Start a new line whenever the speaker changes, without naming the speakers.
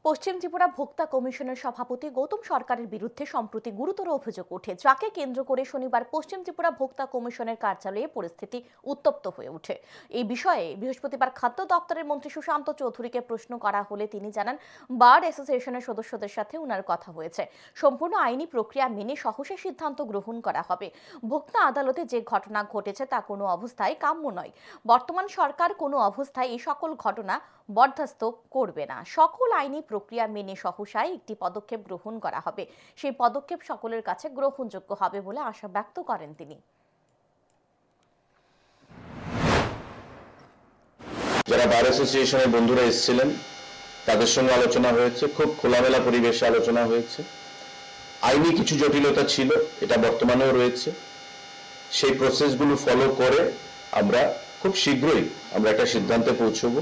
পশ্চিম ত্রিপুরা ভোক্তা কমিশনের সভাপতি গৌতম সরকারের বিরুদ্ধে সম্প্রতি গুরুতর অভিযোগ ওঠে, যাকে কেন্দ্র করে শনিবার পশ্চিম ত্রিপুরা ভোক্তা কমিশনের কার্যালয়ে পরিস্থিতি উত্তপ্ত হয়ে ওঠে। এই বিষয়ে বৃহস্পতিবার খাদ্য দপ্তরের মন্ত্রী সুশান্ত চৌধুরীকে প্রশ্ন করা হলে তিনি জানান, বার অ্যাসোসিয়েশনের সদস্যদের সাথে উনার কথা হয়েছে। সম্পূর্ণ আইনি প্রক্রিয়া মেনে সাহসী সিদ্ধান্ত গ্রহণ করা হবে। ভোক্তা আদালতে যে ঘটনা ঘটেছে তা কোনো অবস্থায় কাম্য নয়। বর্তমান সরকার কোনো অবস্থায় এই সকল ঘটনা বরদাস্ত করবে না। সকল আইনি প্রক্রিয়া মেনে সহসায় একটি পদক্ষেপ গ্রহণ করা হবে। সেই পদক্ষেপ সকলের কাছে গ্রহণযোগ্য হবে বলে আশা ব্যক্ত করেন তিনি।
যারা বার অ্যাসোসিয়েশনের বন্ধুরা এসেছিলেন তাদের সঙ্গে আলোচনা হয়েছে, খুব খোলামেলা পরিবেশে আলোচনা হয়েছে। আইনি কিছু জটিলতা ছিল, এটা বর্তমানেও রয়েছে। সেই প্রসেসগুলো ফলো করে আমরা খুব শীঘ্রই একটা সিদ্ধান্তে পৌঁছবো।